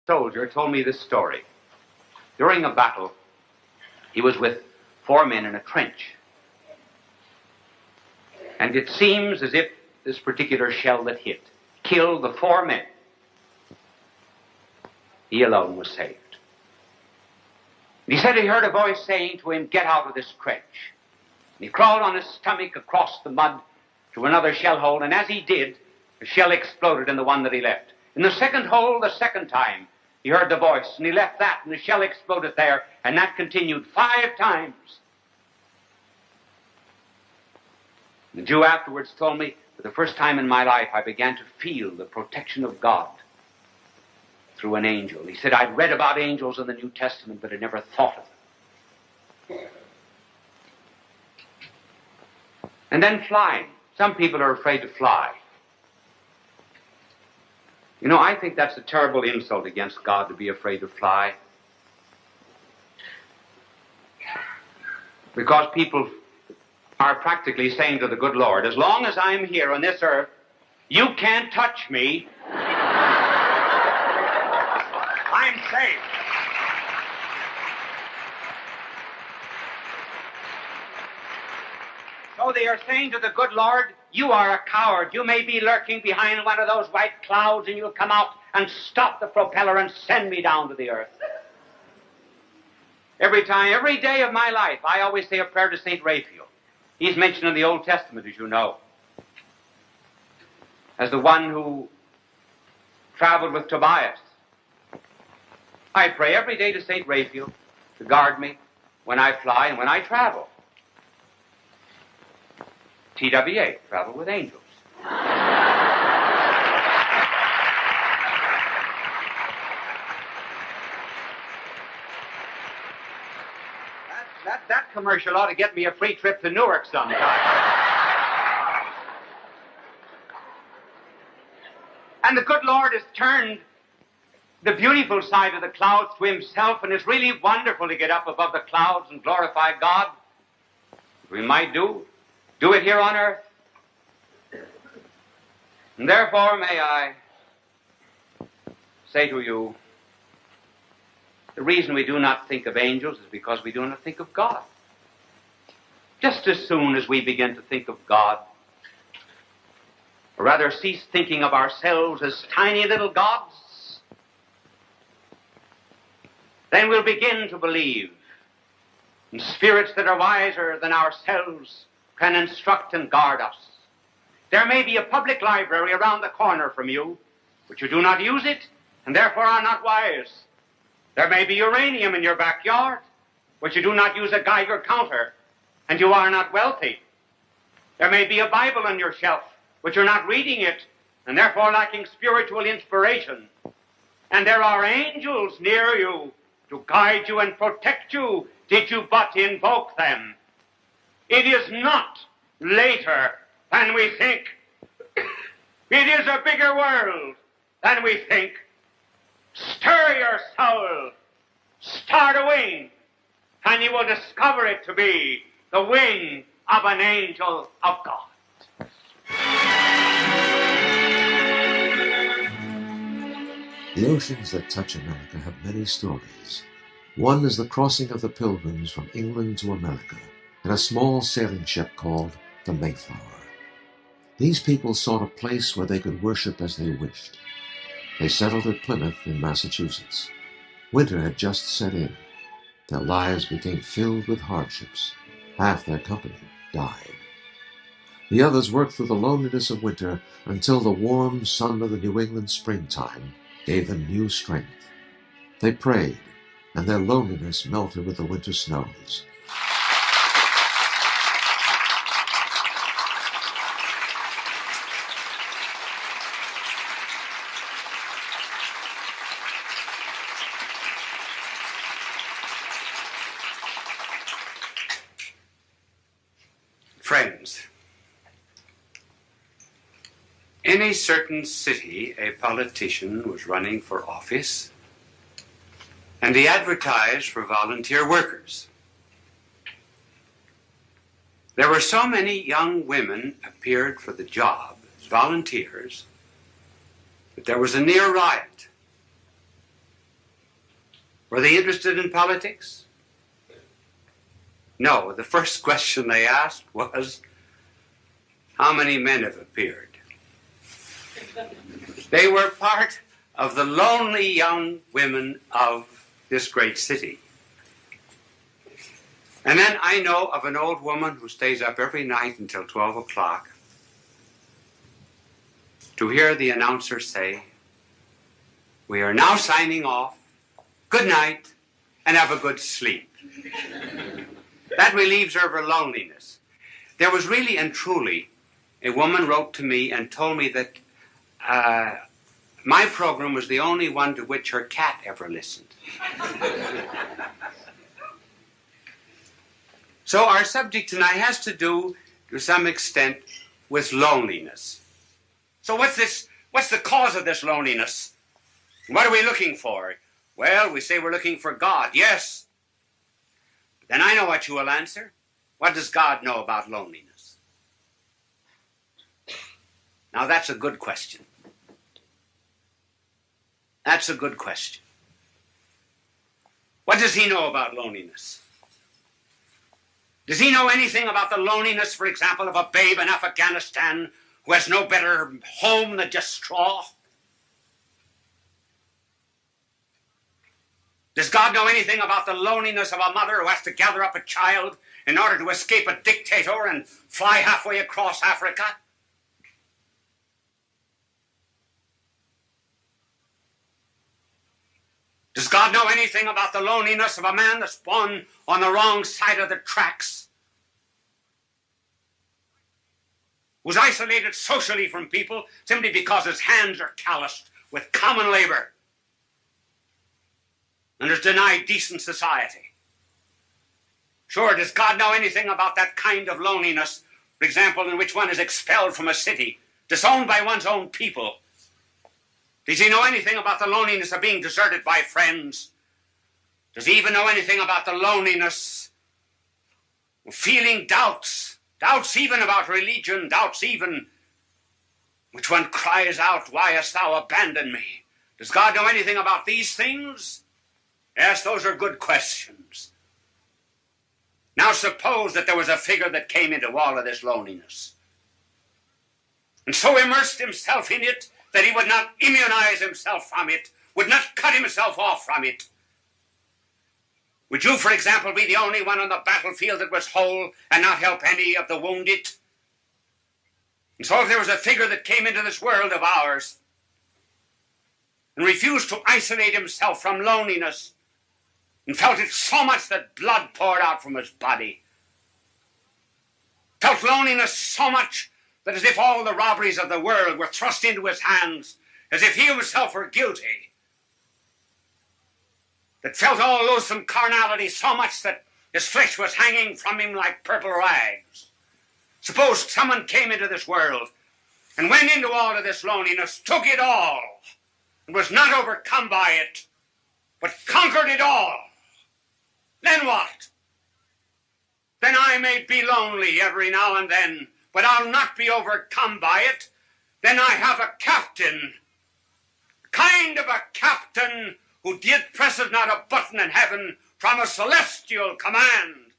Soldier told me this story. During a battle, he was with 4 men in a trench. And it seems as if this particular shell that hit killed the 4 men. He alone was saved. And he said he heard a voice saying to him, "Get out of this trench." And he crawled on his stomach across the mud to another shell hole, and as he did, the shell exploded in the one that he left. In the second hole, the second time, he heard the voice, and he left that, and the shell exploded there, and that continued 5 times. The Jew afterwards told me, for the first time in my life, I began to feel the protection of God through an angel. He said, I'd read about angels in the New Testament, but had never thought of them. And then flying. Some people are afraid to fly. You know, I think that's a terrible insult against God to be afraid to fly. Because people are practically saying to the good Lord, as long as I'm here on this earth, you can't touch me. I'm safe. So they are saying to the good Lord, you are a coward. You may be lurking behind one of those white clouds, and you'll come out and stop the propeller and send me down to the earth. Every day of my life, I always say a prayer to St. Raphael. He's mentioned in the Old Testament, as you know, as the one who traveled with Tobias. I pray every day to St. Raphael to guard me when I fly and when I travel. TWA, travel with angels. That commercial ought to get me a free trip to Newark sometime. And the good Lord has turned the beautiful side of the clouds to himself, and it's really wonderful to get up above the clouds and glorify God. We might do it here on earth. And therefore may I say to you, the reason we do not think of angels is because we do not think of God. Just as soon as we begin to think of God, or rather cease thinking of ourselves as tiny little gods, then we'll begin to believe in spirits that are wiser than ourselves can instruct and guard us. There may be a public library around the corner from you, but you do not use it, and therefore are not wise. There may be uranium in your backyard, but you do not use a Geiger counter, and you are not wealthy. There may be a Bible on your shelf, but you're not reading it, and therefore lacking spiritual inspiration. And there are angels near you to guide you and protect you, did you but invoke them. It is not later than we think. It is a bigger world than we think. Stir your soul, start a wing, and you will discover it to be the wing of an angel of God. The oceans that touch America have many stories. One is the crossing of the Pilgrims from England to America in a small sailing ship called the Mayflower. These people sought a place where they could worship as they wished. They settled at Plymouth in Massachusetts. Winter had just set in. Their lives became filled with hardships. Half their company died. The others worked through the loneliness of winter until the warm sun of the New England springtime gave them new strength. They prayed, and their loneliness melted with the winter snows. Friends, in a certain city, a politician was running for office, and he advertised for volunteer workers. There were so many young women appeared for the job as volunteers that there was a near riot. Were they interested in politics? No, the first question they asked was, how many men have appeared? They were part of the lonely young women of this great city. And then I know of an old woman who stays up every night until 12 o'clock to hear the announcer say, "We are now signing off. Good night, and have a good sleep." That relieves her of her loneliness. There was really and truly, a woman wrote to me and told me that my program was the only one to which her cat ever listened. So our subject tonight has to do, to some extent, with loneliness. So what's the cause of this loneliness? What are we looking for? Well, we say we're looking for God, yes. But then I know what you will answer. What does God know about loneliness? Now that's a good question. That's a good question. What does he know about loneliness? Does he know anything about the loneliness, for example, of a babe in Afghanistan who has no better home than just straw? Does God know anything about the loneliness of a mother who has to gather up a child in order to escape a dictator and fly halfway across Africa? Does God know anything about the loneliness of a man that's born on the wrong side of the tracks? Who's isolated socially from people simply because his hands are calloused with common labor and is denied decent society? Sure, does God know anything about that kind of loneliness, for example, in which one is expelled from a city, disowned by one's own people? Does he know anything about the loneliness of being deserted by friends? Does he even know anything about the loneliness of feeling doubts? Doubts even about religion, doubts even which one cries out, "Why hast thou abandoned me?" Does God know anything about these things? Yes, those are good questions. Now suppose that there was a figure that came into all of this loneliness and so immersed himself in it that he would not immunize himself from it, would not cut himself off from it. Would you, for example, be the only one on the battlefield that was whole and not help any of the wounded? And so if there was a figure that came into this world of ours and refused to isolate himself from loneliness and felt it so much that blood poured out from his body, felt loneliness so much that as if all the robberies of the world were thrust into his hands, as if he himself were guilty, that felt all loathsome carnality so much that his flesh was hanging from him like purple rags. Suppose someone came into this world and went into all of this loneliness, took it all, and was not overcome by it, but conquered it all. Then what? Then I may be lonely every now and then, but I'll not be overcome by it. Then I have a captain, kind of a captain who did presses not a button in heaven from a celestial command.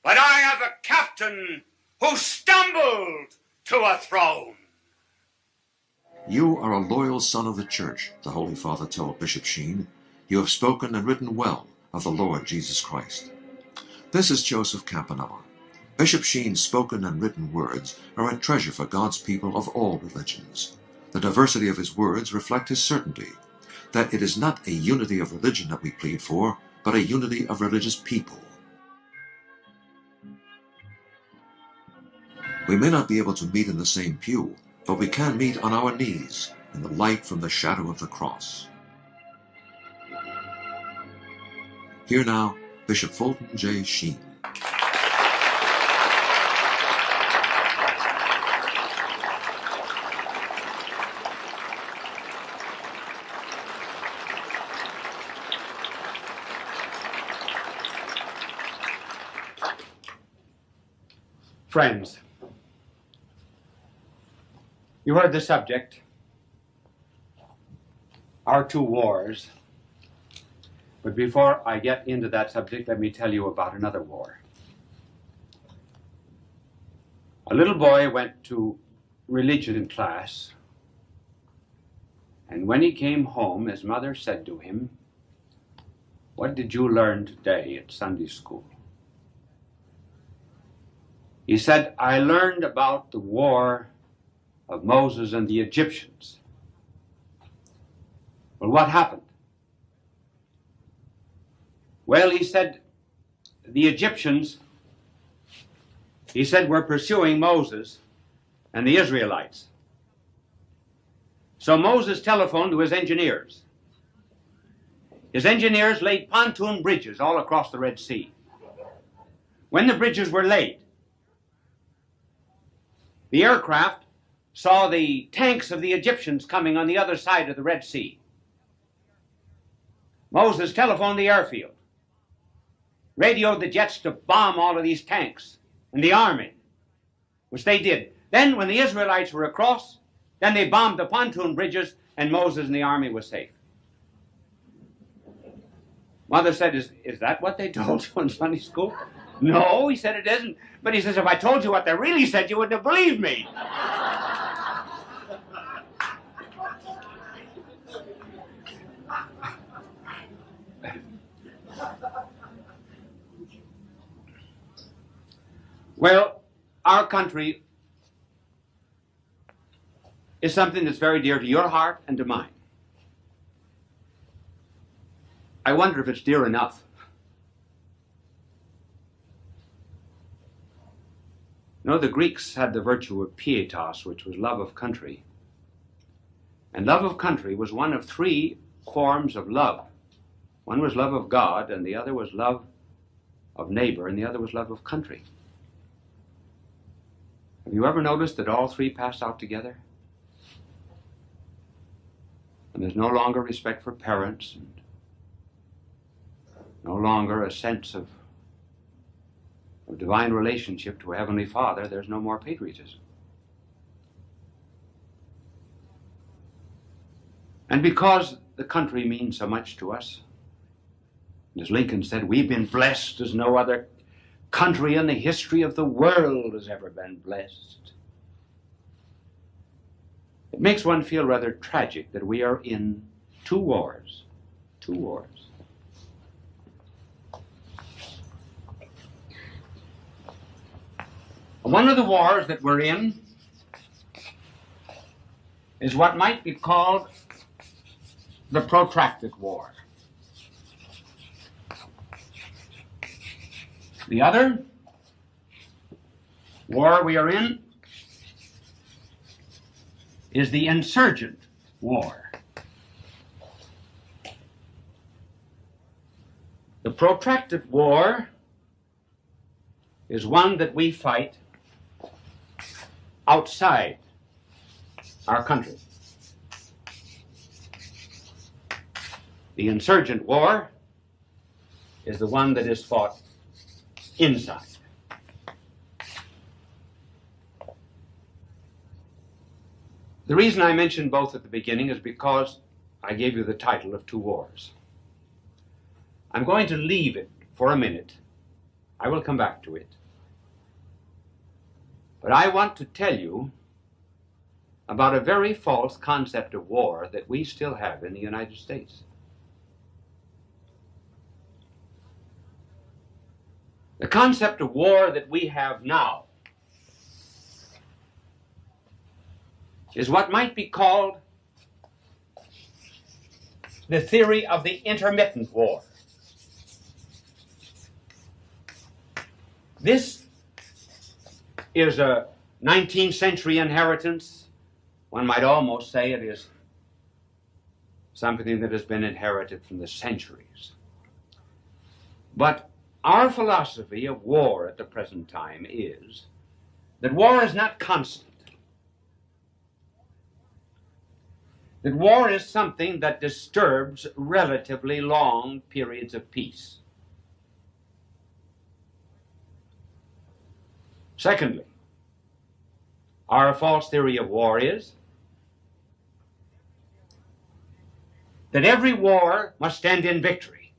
But I have a captain who stumbled to a throne. You are a loyal son of the church, the Holy Father told Bishop Sheen. You have spoken and written well of the Lord Jesus Christ. This is Joseph Campanella. Bishop Sheen's spoken and written words are a treasure for God's people of all religions. The diversity of his words reflect his certainty that it is not a unity of religion that we plead for, but a unity of religious people. We may not be able to meet in the same pew, but we can meet on our knees in the light from the shadow of the cross. Here now, Bishop Fulton J. Sheen. Friends, you heard the subject, our two wars. But before I get into that subject, let me tell you about another war. A little boy went to religion class, and when he came home, his mother said to him, "What did you learn today at Sunday school?" He said, "I learned about the war of Moses and the Egyptians." Well, what happened? Well, he said, the Egyptians, he said, were pursuing Moses and the Israelites. So Moses telephoned to his engineers. His engineers laid pontoon bridges all across the Red Sea. When the bridges were laid, the aircraft saw the tanks of the Egyptians coming on the other side of the Red Sea. Moses telephoned the airfield, radioed the jets to bomb all of these tanks and the army, which they did. Then when the Israelites were across, then they bombed the pontoon bridges, and Moses and the army was safe. Mother said, is that what they told you in Sunday school? No, he said, it isn't. But he says, if I told you what they really said, you wouldn't have believed me. Well, our country is something that's very dear to your heart and to mine. I wonder if it's dear enough. You know, the Greeks had the virtue of pietas, which was love of country. And love of country was one of three forms of love. One was love of God, and the other was love of neighbor, and the other was love of country. Have you ever noticed that all three pass out together? And there's no longer respect for parents, and no longer a sense of divine relationship to a Heavenly Father. There's no more patriotism. And because the country means so much to us, as Lincoln said, we've been blessed as no other country in the history of the world has ever been blessed. It makes one feel rather tragic that we are in two wars. Two wars. One of the wars that we're in is what might be called the protracted war. The other war we are in is the insurgent war. The protracted war is one that we fight outside our country. The insurgent war is the one that is fought inside. The reason I mentioned both at the beginning is because I gave you the title of two wars. I'm going to leave it for a minute. I will come back to it. But I want to tell you about a very false concept of war that we still have in the United States. The concept of war that we have now is what might be called the theory of the intermittent war. This is a 19th century inheritance. One might almost say it is something that has been inherited from the centuries. But our philosophy of war at the present time is that war is not constant. That war is something that disturbs relatively long periods of peace. Secondly, our false theory of war is that every war must end in victory.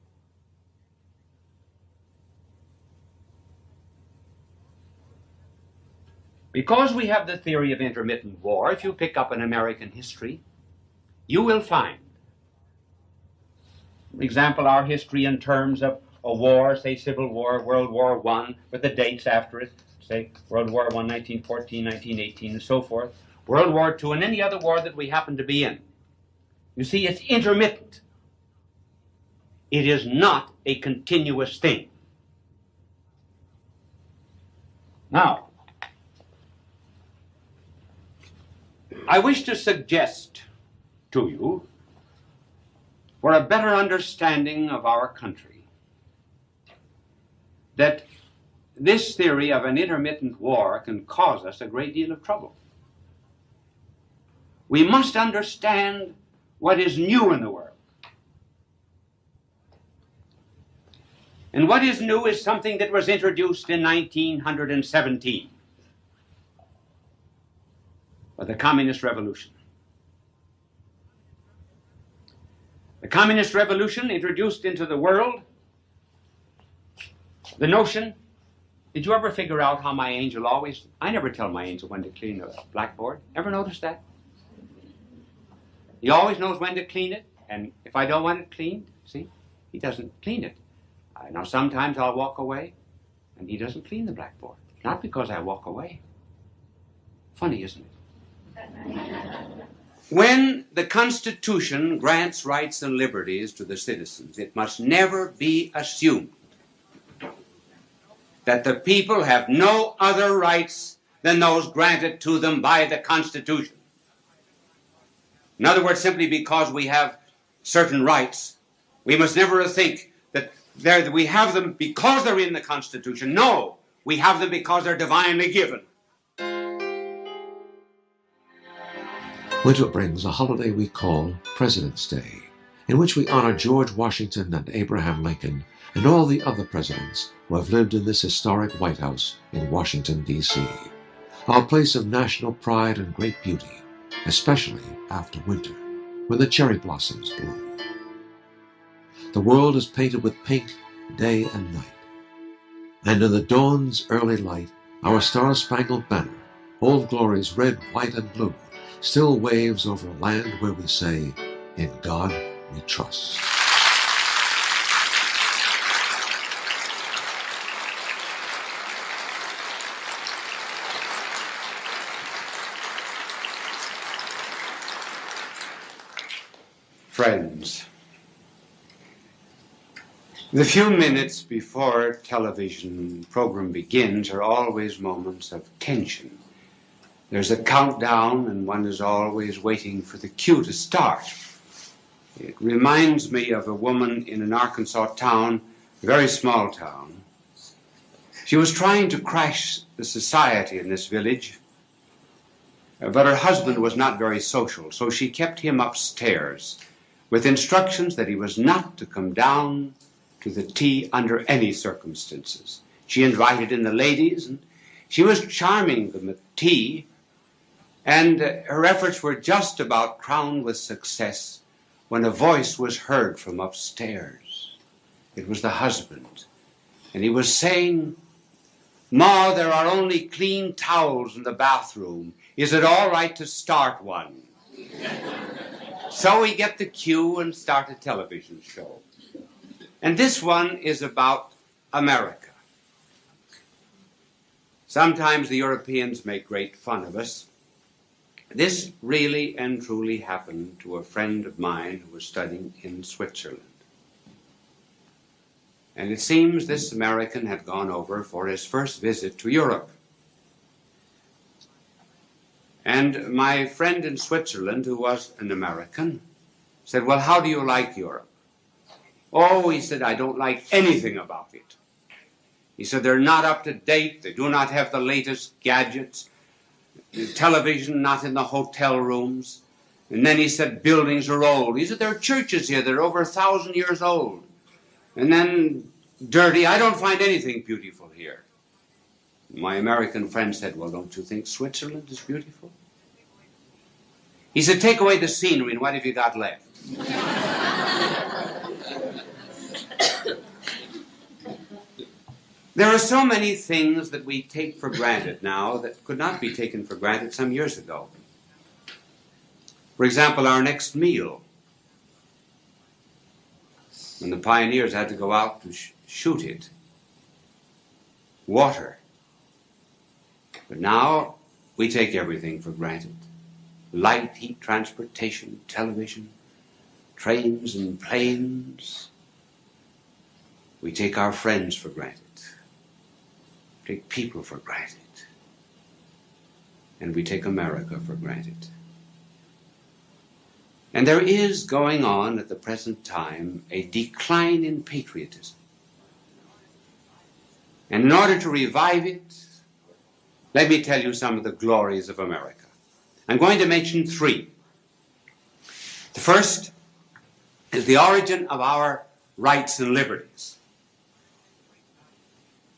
Because we have the theory of intermittent war, if you pick up an American history, you will find, for example, our history in terms of a war, say Civil War, World War I, with the dates after it, say World War I, 1914, 1918, and so forth, World War II, and any other war that we happen to be in. You see, it's intermittent. It is not a continuous thing. Now, I wish to suggest to you, for a better understanding of our country, that this theory of an intermittent war can cause us a great deal of trouble. We must understand what is new in the world. And what is new is something that was introduced in 1917 by the Communist Revolution. The Communist Revolution introduced into the world the notion, did you ever figure out how my angel always, I never tell my angel when to clean a blackboard. Ever notice that? He always knows when to clean it, and if I don't want it cleaned, see, he doesn't clean it. Now sometimes I'll walk away, and he doesn't clean the blackboard. Not because I walk away. Funny, isn't it? When the Constitution grants rights and liberties to the citizens, it must never be assumed that the people have no other rights than those granted to them by the Constitution. In other words, simply because we have certain rights, we must never think that we have them because they're in the Constitution. No, we have them because they're divinely given. Winter brings a holiday we call President's Day, in which we honor George Washington and Abraham Lincoln and all the other presidents who have lived in this historic White House in Washington, D.C., our place of national pride and great beauty, especially after winter, when the cherry blossoms bloom. The world is painted with pink day and night, and in the dawn's early light, our star-spangled banner, Old Glory's red, white, and blue, still waves over a land where we say, in God we trust. Friends, the few minutes before television program begins are always moments of tension. There's a countdown, and one is always waiting for the cue to start. It reminds me of a woman in an Arkansas town, a very small town. She was trying to crash the society in this village, but her husband was not very social, so she kept him upstairs with instructions that he was not to come down to the tea under any circumstances. She invited in the ladies, and she was charming them at tea, and her efforts were just about crowned with success when a voice was heard from upstairs. It was the husband, and he was saying, "Ma, there are only clean towels in the bathroom. Is it all right to start one?" So we get the cue and start a television show. And this one is about America. Sometimes the Europeans make great fun of us. This really and truly happened to a friend of mine who was studying in Switzerland. And it seems this American had gone over for his first visit to Europe. And my friend in Switzerland, who was an American, said, "Well, how do you like Europe?" "Oh," he said, "I don't like anything about it." He said, "They're not up to date. They do not have the latest gadgets. The television not in the hotel rooms." And then he said, "Buildings are old." He said, "There are churches here that are over 1,000 years old." And then dirty. "I don't find anything beautiful here." My American friend said, "Well, don't you think Switzerland is beautiful?" He said, "Take away the scenery, and what have you got left?" There are so many things that we take for granted now that could not be taken for granted some years ago. For example, our next meal. When the pioneers had to go out to shoot it. Water. But now we take everything for granted. Light, heat, transportation, television, trains and planes. We take our friends for granted. Take people for granted. And we take America for granted. And there is going on at the present time a decline in patriotism. And in order to revive it, let me tell you some of the glories of America. I'm going to mention three. The first is the origin of our rights and liberties.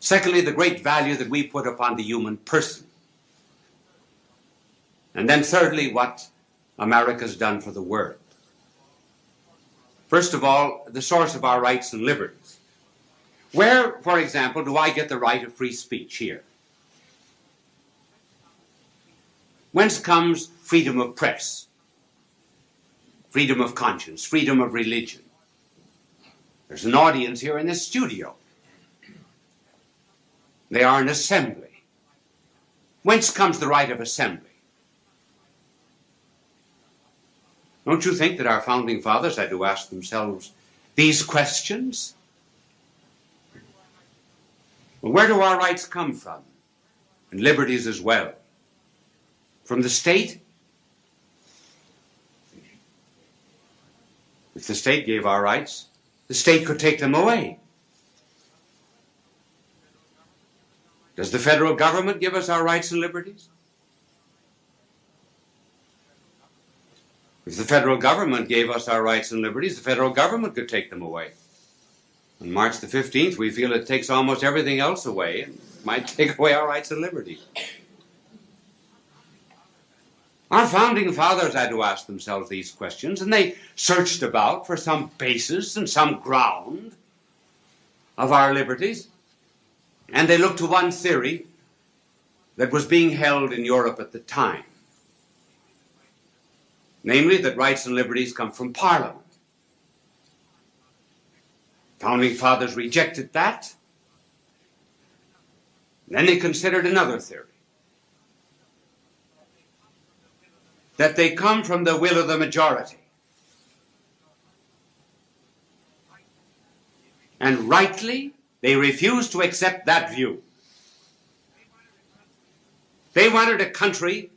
Secondly, the great value that we put upon the human person. And then thirdly, what America's done for the world. First of all, the source of our rights and liberties. Where, for example, do I get the right of free speech here? Whence comes freedom of press, freedom of conscience, freedom of religion? There's an audience here in this studio. They are an assembly. Whence comes the right of assembly? Don't you think that our founding fathers had to ask themselves these questions? Well, where do our rights come from? And liberties as well. From the state? If the state gave our rights, the state could take them away. Does the federal government give us our rights and liberties? If the federal government gave us our rights and liberties, the federal government could take them away. On March the 15th, we feel it takes almost everything else away and might take away our rights and liberties. Our founding fathers had to ask themselves these questions, and they searched about for some basis and some ground of our liberties. And they looked to one theory that was being held in Europe at the time. Namely, that rights and liberties come from Parliament. Founding fathers rejected that. Then they considered another theory. That they come from the will of the majority. And rightly, they refused to accept that view. They wanted a country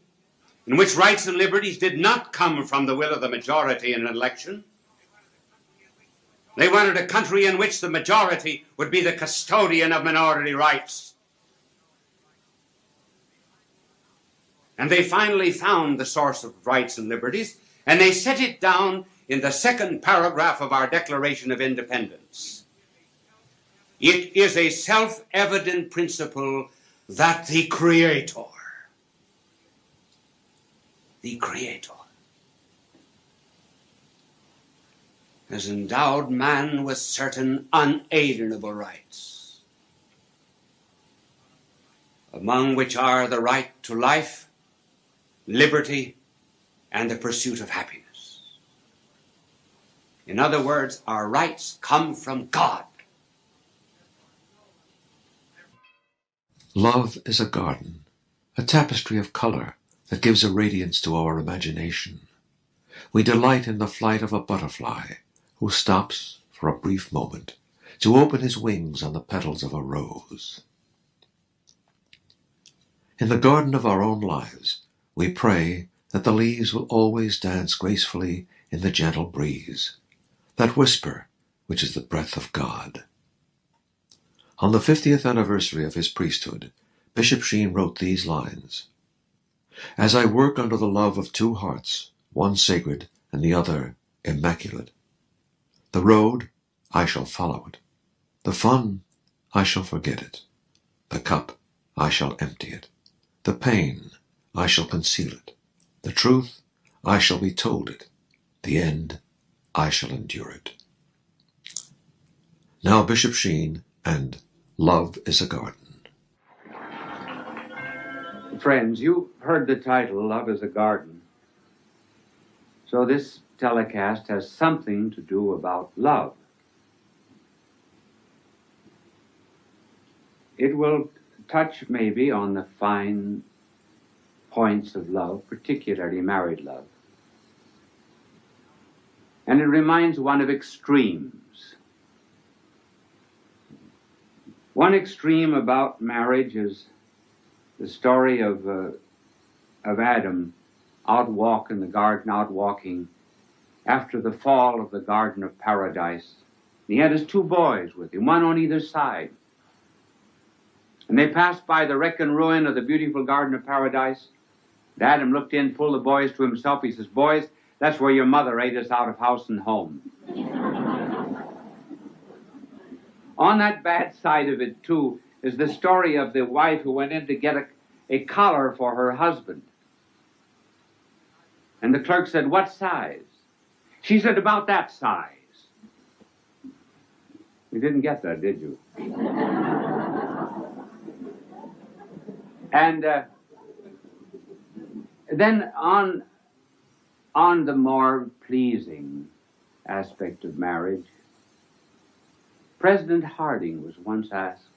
in which rights and liberties did not come from the will of the majority in an election. They wanted a country in which the majority would be the custodian of minority rights. And they finally found the source of rights and liberties, and they set it down in the second paragraph of our Declaration of Independence. It is a self-evident principle that the Creator has endowed man with certain unalienable rights, among which are the right to life, liberty, and the pursuit of happiness. In other words, our rights come from God. Love is a garden, a tapestry of color that gives a radiance to our imagination. We delight in the flight of a butterfly who stops for a brief moment to open his wings on the petals of a rose. In the garden of our own lives, we pray that the leaves will always dance gracefully in the gentle breeze, that whisper which is the breath of God. On the 50th anniversary of his priesthood, Bishop Sheen wrote these lines: "As I work under the love of two hearts, one sacred and the other immaculate, the road, I shall follow it. The fun, I shall forget it. The cup, I shall empty it. The pain, I shall conceal it. The truth, I shall be told it. The end, I shall endure it." Now Bishop Sheen and Love is a Garden. Friends, you've heard the title, Love is a Garden. So this telecast has something to do about love. It will touch maybe on the fine points of love, particularly married love. And it reminds one of extremes. One extreme about marriage is the story of Adam out walking after the fall of the Garden of Paradise. He had his two boys with him, one on either side. And they passed by the wreck and ruin of the beautiful Garden of Paradise. And Adam looked in, pulled the boys to himself. He says, "Boys, that's where your mother ate us out of house and home." On that bad side of it, too, is the story of the wife who went in to get a collar for her husband. And the clerk said, "What size?" She said, "About that size." You didn't get that, did you? And then on the more pleasing aspect of marriage, President Harding was once asked,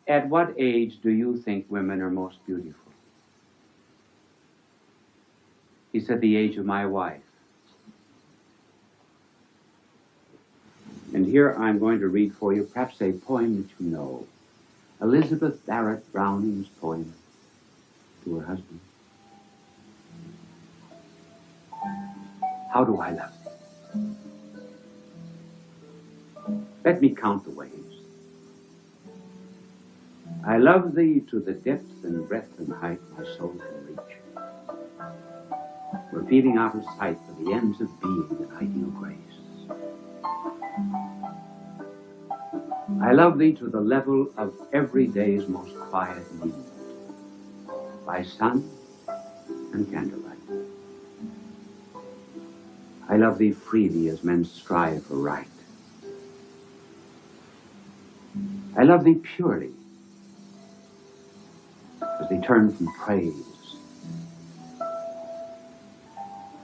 at what age do you think women are most beautiful? He said, "The age of my wife." And here I'm going to read for you perhaps a poem that you know, Elizabeth Barrett Browning's poem to her husband. How do I love thee? Let me count the waves. I love thee to the depth and breadth and height my soul can reach. Repeating out of sight for the ends of being in ideal grace. I love thee to the level of every day's most quiet need, by sun and candlelight. I love thee freely as men strive for right. I love thee purely as they turn from praise.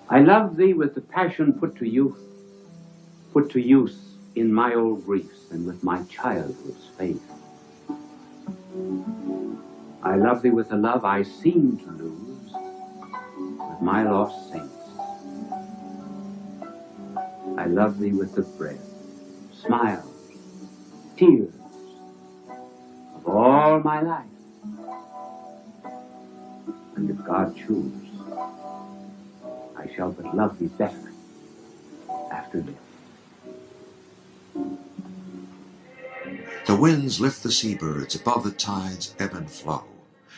I love thee with the passion put to use in my old griefs and with my childhood's faith. I love thee with the love I seem to lose with my lost saints. I love thee with the breath, smiles, tears of all my life. And if God choose, I shall but love thee better after death. The winds lift the seabirds above the tide's ebb and flow.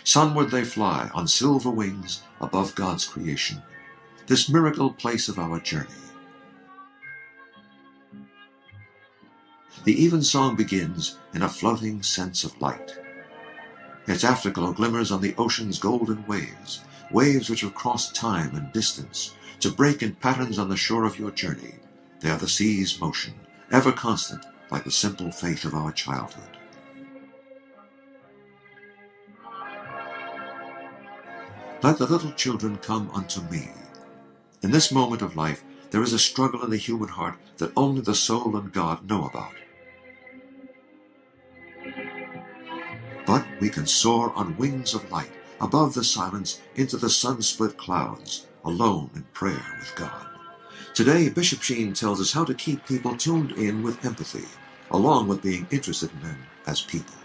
Sunward they fly on silver wings above God's creation, this miracle place of our journey. The evensong begins in a floating sense of light. Its afterglow glimmers on the ocean's golden waves, waves which have crossed time and distance to break in patterns on the shore of your journey. They are the sea's motion, ever constant, like the simple faith of our childhood. Let the little children come unto me. In this moment of life, there is a struggle in the human heart that only the soul and God know about. But we can soar on wings of light, above the silence, into the sun-split clouds, alone in prayer with God. Today, Bishop Sheen tells us how to keep people tuned in with empathy, along with being interested in them as people.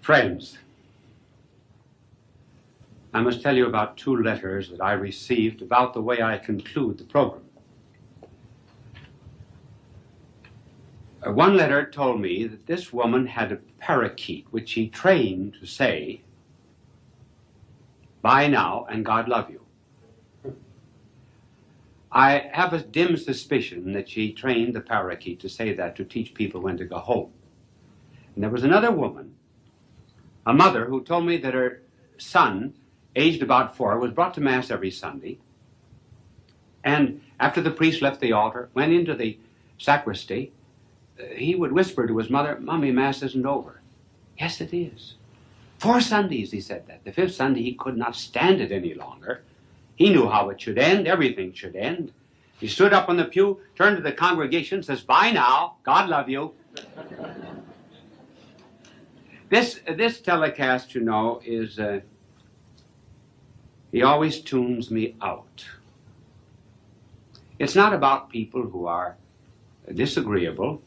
Friends, I must tell you about 2 letters that I received about the way I conclude the program. One letter told me that this woman had a parakeet which she trained to say, "Bye now and God love you." I have a dim suspicion that she trained the parakeet to say that to teach people when to go home. And there was another woman, a mother, who told me that her son, aged about 4, was brought to Mass every Sunday. And after the priest left the altar, went into the sacristy, he would whisper to his mother, "Mommy, Mass isn't over." "Yes, it is." 4 Sundays, he said that. The 5th Sunday, he could not stand it any longer. He knew how it should end. Everything should end. He stood up on the pew, turned to the congregation, says, "Bye now. God love you." This telecast, you know, is, he always tunes me out. It's not about people who are disagreeable,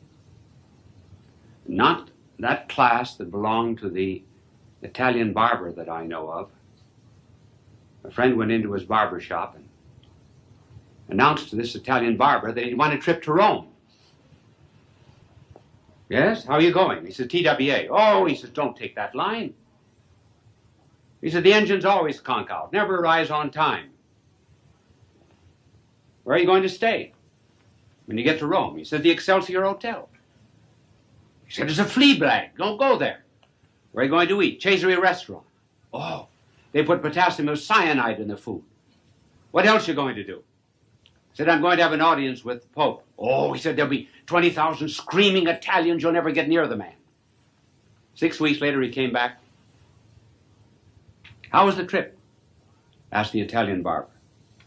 not that class that belonged to the Italian barber that I know of. A friend went into his barber shop and announced to this Italian barber that he'd won a trip to Rome. "Yes, how are you going?" He said, "TWA." "Oh," he says, "don't take that line." He said, "The engines always conk out, never arrives on time." "Where are you going to stay when you get to Rome?" He said, "The Excelsior Hotel." He said, "It's a flea bag. Don't go there." "Where are you going to eat?" "Cesare restaurant." "Oh, they put potassium cyanide in the food." "What else are you going to do?" He said, "I'm going to have an audience with the Pope." "Oh," he said, "there'll be 20,000 screaming Italians. You'll never get near the man." 6 weeks later, he came back. "How was the trip?" asked the Italian barber.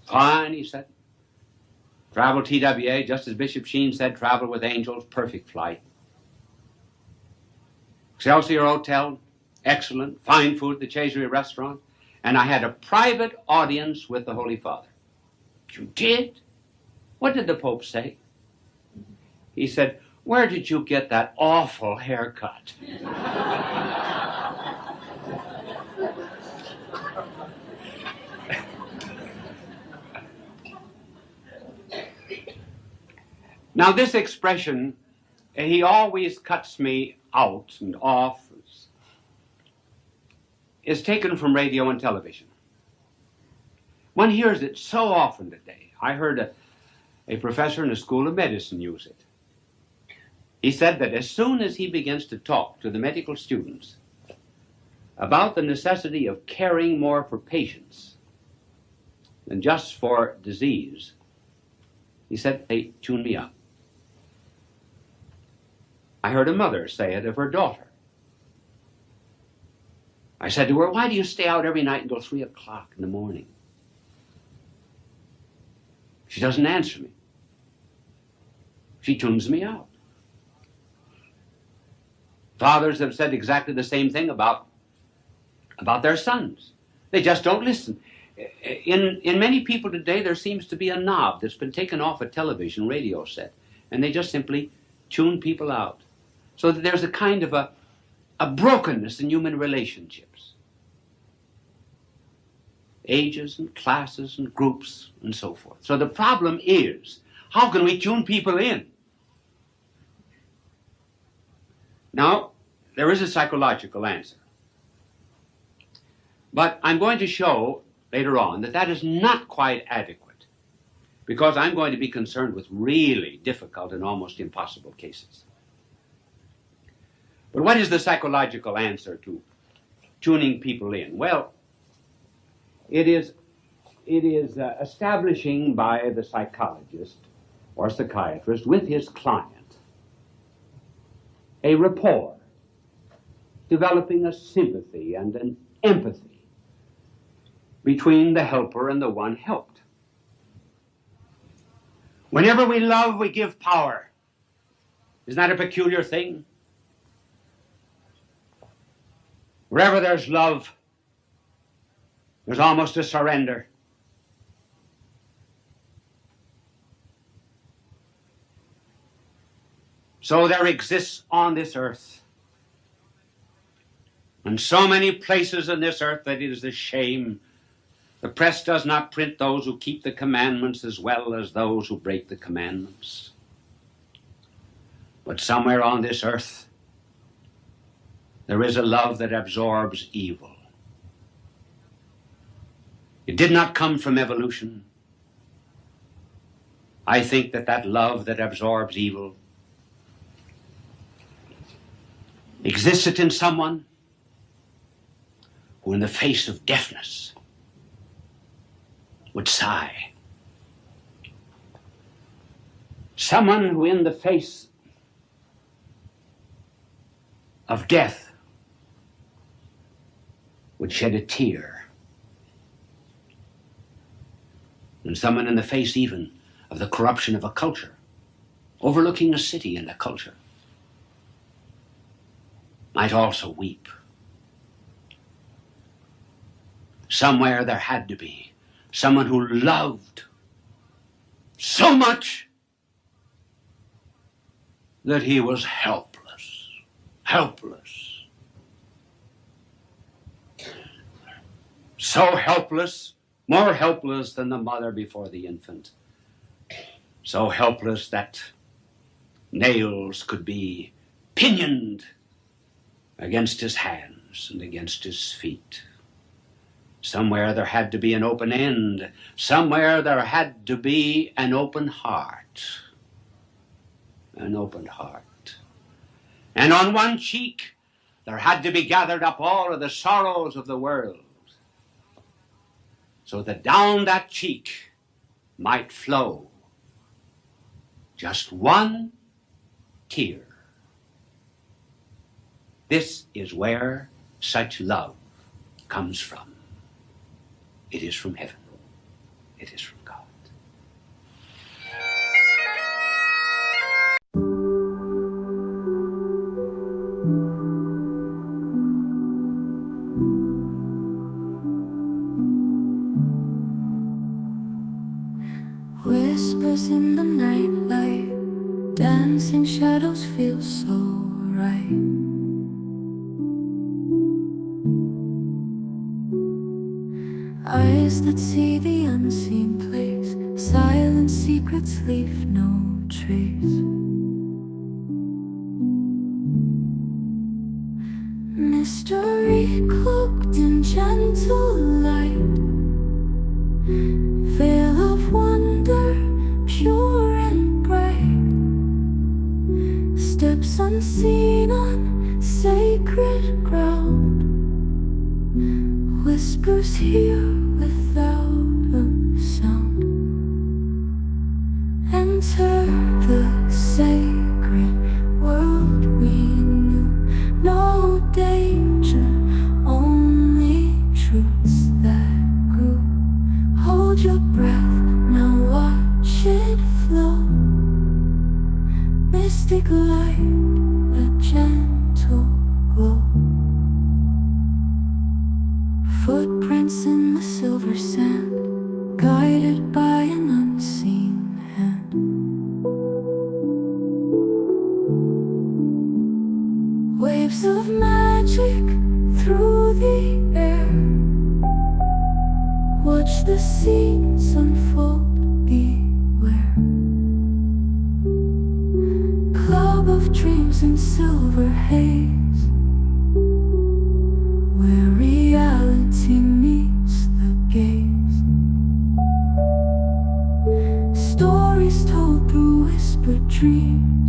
"Fine," he said. "Travel TWA, just as Bishop Sheen said, travel with angels, perfect flight. Excelsior Hotel, excellent, fine food at the Cesare restaurant, and I had a private audience with the Holy Father." "You did? What did the Pope say?" He said, "Where did you get that awful haircut?" Now, this expression, "he always cuts me out and off," is taken from radio and television. One hears it so often today. I heard a professor in a school of medicine use it. He said that as soon as he begins to talk to the medical students about the necessity of caring more for patients than just for disease, he said, they tune me out. I heard a mother say it of her daughter. I said to her, "Why do you stay out every night until 3 o'clock in the morning?" She doesn't answer me. She tunes me out. Fathers have said exactly the same thing about their sons. They just don't listen. In many people today, there seems to be a knob that's been taken off a television radio set, and they just simply tune people out. So that there's a kind of a brokenness in human relationships. Ages and classes and groups and so forth. So the problem is, how can we tune people in? Now, there is a psychological answer. But I'm going to show later on that that is not quite adequate, because I'm going to be concerned with really difficult and almost impossible cases. But what is the psychological answer to tuning people in? Well, it is establishing by the psychologist or psychiatrist with his client a rapport, developing a sympathy and an empathy between the helper and the one helped. Whenever we love, we give power. Isn't that a peculiar thing? Wherever there's love, there's almost a surrender. So there exists on this earth, and so many places in this earth, that it is a shame the press does not print those who keep the commandments as well as those who break the commandments. But somewhere on this earth, there is a love that absorbs evil. It did not come from evolution. I think that love that absorbs evil existed in someone who, in the face of deafness, would sigh. Someone who, in the face of death, would shed a tear. And someone in the face even of the corruption of a culture, overlooking a city and a culture, might also weep. Somewhere there had to be someone who loved so much that he was helpless. Helpless. So helpless, more helpless than the mother before the infant. So helpless that nails could be pinioned against his hands and against his feet. Somewhere there had to be an open end. Somewhere there had to be an open heart. An open heart. And on one cheek there had to be gathered up all of the sorrows of the world, so that down that cheek might flow just one tear. This is where such love comes from. It is from heaven. It is from God. Whispers in the nightlight, dancing shadows feel so right. Eyes that see the unseen place, silent secrets leave no trace. Mystery cloaked in gentle light, veil of wonder, pure and bright. Steps unseen on sacred ground, whispers here without a sound. Enter the sacred world we knew. No danger, only truths that grew. Hold your breath, now watch it flow. Mystic light, a gentle glow. Footprints in the silver sand, guided by an unseen hand. Waves of magic through the air. Watch the scenes unfold, beware. Club of dreams in silver haze, where reality meets the gaze. Stories told through whispered dreams,